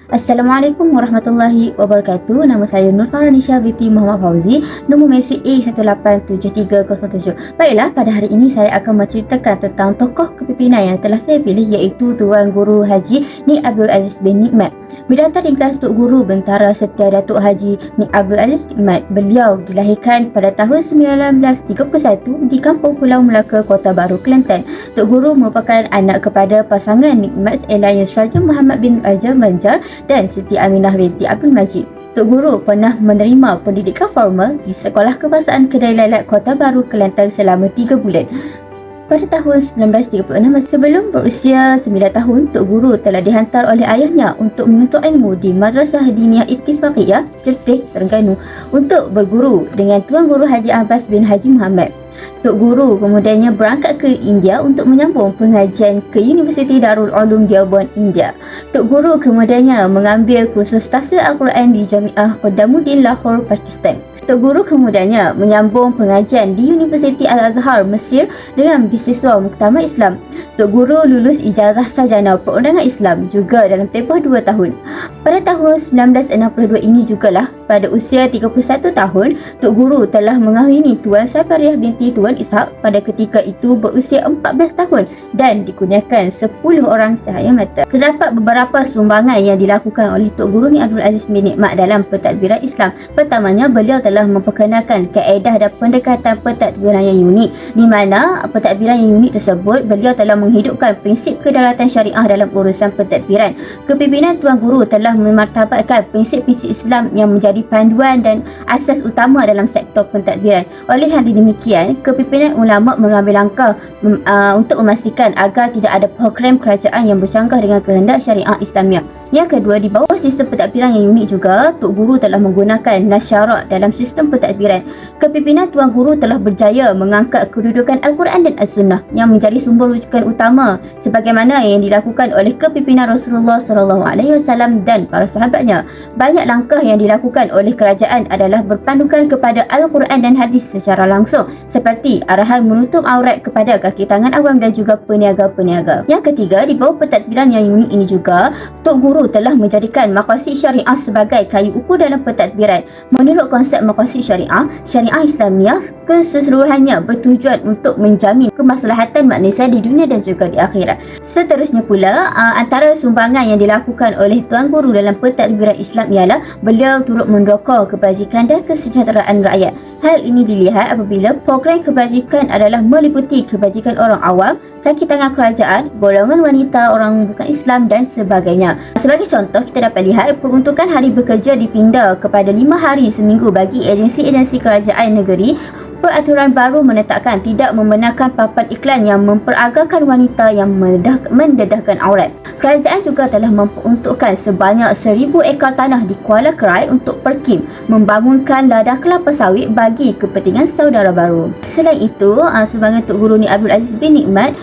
Assalamualaikum warahmatullahi wabarakatuh. Nama saya Nur Faranisha binti Muhammad Fauzi, nombor mesri A187307. Baiklah, pada hari ini saya akan menceritakan tentang tokoh kepimpinan yang telah saya pilih, iaitu Tuan Guru Haji Nik Abdul Aziz bin Nikmat. Bidata ringkas Tok Guru Bentara Setia Datuk Haji Nik Abdul Aziz Nikmat. Beliau dilahirkan pada tahun 1931 di Kampung Pulau Melaka, Kota Baru, Kelantan. Tok Guru merupakan anak kepada pasangan Nikmat Alliance Raja Muhammad bin Raja Banjar dan Siti Aminah binti Abdul Majid. Tok Guru pernah menerima pendidikan formal di Sekolah Kebahasaan Kedai Lalat, Kota Baru, Kelantan selama 3 bulan. Pada tahun 1936, sebelum berusia 9 tahun, Tok Guru telah dihantar oleh ayahnya untuk menuntut ilmu di Madrasah Diniyah Ittifaqiyah, Certeh, Terengganu untuk berguru dengan Tuan Guru Haji Abbas bin Haji Muhammad. Tok Guru kemudiannya berangkat ke India untuk menyambung pengajian ke Universiti Darul Ulum Deoband, India. Tok Guru kemudiannya mengambil kursus tafsir Al-Quran di Jamiah Qaddamuddin, Lahore, Pakistan. Tok Guru kemudiannya menyambung pengajian di Universiti Al-Azhar, Mesir dengan beasiswa Muktamar Islam. Tok Guru lulus ijazah sarjana perundangan Islam juga dalam tempoh 2 tahun. Pada tahun 1962 ini jugalah, pada usia 31 tahun, Tok Guru telah mengahwini Tuan Safariah binti Tuan Ishak, pada ketika itu berusia 14 tahun dan dikurniakan 10 orang cahaya mata. Terdapat beberapa sumbangan yang dilakukan oleh Tok Guru Nik Abdul Aziz bin Nikmat dalam pentadbiran Islam. Pertamanya, beliau telah memperkenalkan kaedah dan pendekatan pentadbiran yang unik, di mana pentadbiran yang unik tersebut beliau telah menghidupkan prinsip kedaulatan syariah dalam urusan pentadbiran. Kepimpinan Tuan Guru telah memartabatkan prinsip-prinsip Islam yang menjadi panduan dan asas utama dalam sektor pentadbiran. Oleh hal demikian, kepimpinan ulama mengambil langkah untuk memastikan agar tidak ada program kerajaan yang bercanggah dengan kehendak syariah Islamiah. Yang kedua, di bawah sistem pentadbiran yang unik juga, Tok Guru telah menggunakan nasyarat dalam sistem pentadbiran. Kepimpinan Tuan Guru telah berjaya mengangkat kedudukan Al-Quran dan As-Sunnah yang menjadi sumber rujukan utama sebagaimana yang dilakukan oleh kepimpinan Rasulullah SAW dan para sahabatnya. Banyak langkah yang dilakukan oleh kerajaan adalah berpandukan kepada Al-Quran dan hadis secara langsung, seperti arahan menutup aurat kepada kaki tangan awam dan juga peniaga-peniaga. Yang ketiga, di bawah pentadbiran yang unik ini juga, Tok Guru telah menjadikan maqasid syariah sebagai kayu ukur dalam pentadbiran. Menurut konsep maqasid syariah, syariah Islamiah keseluruhannya bertujuan untuk menjamin kemaslahatan manusia di dunia dan juga di akhirat. Seterusnya pula, antara sumbangan yang dilakukan oleh Tuan Guru dalam pentadbiran Islam ialah beliau turut mendokong kebajikan dan kesejahteraan rakyat. Hal ini dilihat apabila program kebajikan adalah meliputi kebajikan orang awam, kaki tangan kerajaan, golongan wanita, orang bukan Islam dan sebagainya. Sebagai contoh, kita dapat lihat peruntukan hari bekerja dipindah kepada 5 hari seminggu bagi agensi-agensi kerajaan negeri. Peraturan baru menetapkan tidak membenarkan papan iklan yang memperagakan wanita yang mendedahkan aurat. Kerajaan juga telah memperuntukkan sebanyak 1,000 ekar tanah di Kuala Krai untuk perkim membangunkan ladang kelapa sawit bagi kepentingan saudara baru. Selain itu, sumbangan Tok Guru Nik Abdul Aziz bin Nikmat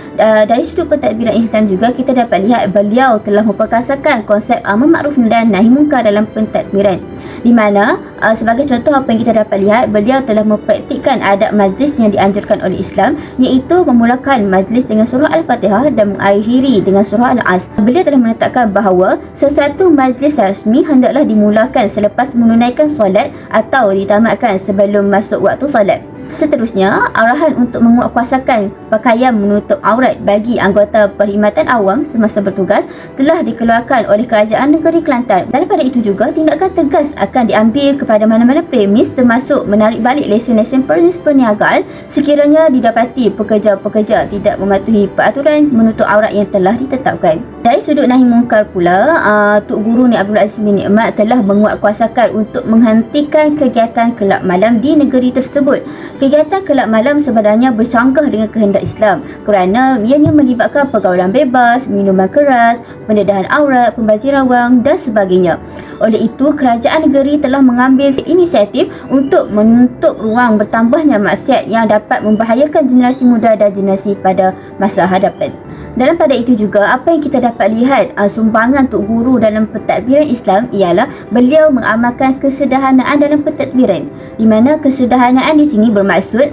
dari sudut pentadbiran Islam juga kita dapat lihat beliau telah memperkasakan konsep amar makruf dan nahi munkar dalam pentadbiran, di mana sebagai contoh apa yang kita dapat lihat, beliau telah mempraktikkan adab majlis yang dianjurkan oleh Islam, iaitu memulakan majlis dengan surah Al-Fatihah dan mengakhiri dengan surah Al-As. Beliau telah menetapkan bahawa sesuatu majlis rasmi hendaklah dimulakan selepas menunaikan solat atau ditamatkan sebelum masuk waktu solat. Seterusnya, arahan untuk menguatkuasakan pakaian menutup aurat bagi anggota perkhidmatan awam semasa bertugas telah dikeluarkan oleh Kerajaan Negeri Kelantan. Daripada itu juga, tindakan tegas akan diambil kepada mana-mana premis, termasuk menarik balik lesen-lesen premis perniagaan sekiranya didapati pekerja-pekerja tidak mematuhi peraturan menutup aurat yang telah ditetapkan. Dari sudut nahi mungkar pula, Tok Guru Nik Abdul Aziz bin Nikmat telah menguatkuasakan untuk menghentikan kegiatan kelab malam di negeri tersebut. Kegiatan kelab malam sebenarnya bercanggah dengan kehendak Islam kerana ianya melibatkan pergaulan bebas, minuman keras, pendedahan aurat, pembaziran wang dan sebagainya. Oleh itu, kerajaan negeri telah mengambil inisiatif untuk menutup ruang bertambahnya maksiat yang dapat membahayakan generasi muda dan generasi pada masa hadapan. Dalam pada itu juga, apa yang kita dapat lihat sumbangan Tok Guru dalam pentadbiran Islam ialah beliau mengamalkan kesederhanaan dalam pentadbiran, di mana kesederhanaan di sini bermaksud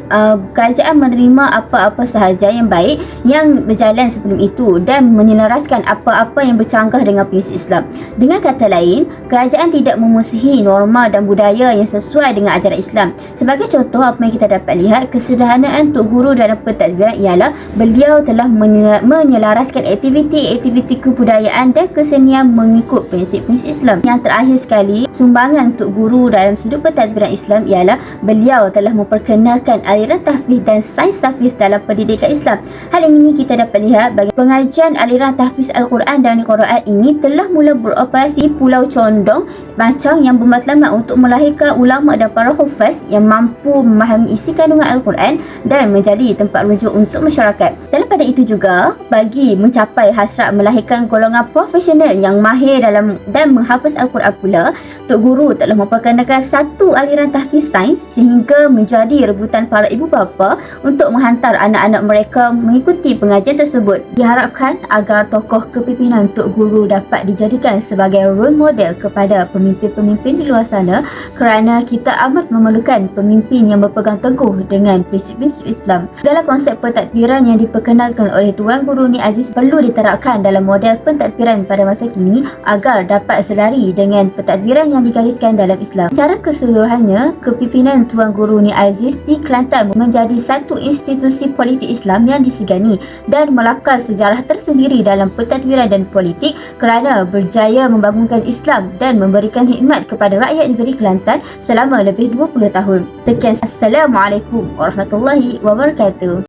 kerajaan menerima apa-apa sahaja yang baik yang berjalan sebelum itu dan menyelaraskan apa-apa yang bercanggah dengan prinsip Islam. Dengan kata lain, kerajaan tidak memusuhi norma dan budaya yang sesuai dengan ajaran Islam. Sebagai contoh, apa yang kita dapat lihat, kesederhanaan Tok Guru dalam pentadbiran ialah beliau telah menyelaraskan aktiviti-aktiviti kebudayaan dan kesenian mengikut prinsip-prinsip Islam. Yang terakhir sekali, sumbangan Tok Guru dalam sudut pentadbiran Islam ialah beliau telah memperkenalkan aliran tahfiz dan sains tahfiz dalam pendidikan Islam. Hal ini kita dapat lihat bagi pengajian aliran tahfiz Al-Quran dan Al-Quran ini telah mula beroperasi Pulau Condong, Macang yang bermatlamat untuk melahirkan ulama dan para hufaz yang mampu memahami isi kandungan Al-Quran dan menjadi tempat rujuk untuk masyarakat. Dalam pada itu juga, bagi mencapai hasrat melahirkan golongan profesional yang mahir dalam dan menghafaz Al-Quran pula, Tok Guru telah memperkenalkan satu aliran tahfiz sains sehingga menjadi rebutan para ibu bapa untuk menghantar anak-anak mereka mengikuti pengajian tersebut. Diharapkan agar tokoh kepimpinan Tok Guru dapat dijadikan sebagai role model kepada pemimpin-pemimpin di luar sana, kerana kita amat memerlukan pemimpin yang berpegang teguh dengan prinsip-prinsip Islam. Segala konsep pentadbiran yang diperkenalkan oleh Tuan Guru Ni Aziz perlu diterapkan dalam model pentadbiran pada masa kini agar dapat selari dengan pentadbiran yang digariskan dalam Islam. Secara keseluruhannya, kepimpinan Tuan Guru Ni Aziz di Kelantan menjadi satu institusi politik Islam yang disegani dan melakar sejarah tersendiri dalam pentadbiran dan politik kerana berjaya membangunkan Islam dan memberikan khidmat kepada rakyat negeri Kelantan selama lebih 20 tahun. Sekian, Assalamualaikum warahmatullahi wabarakatuh.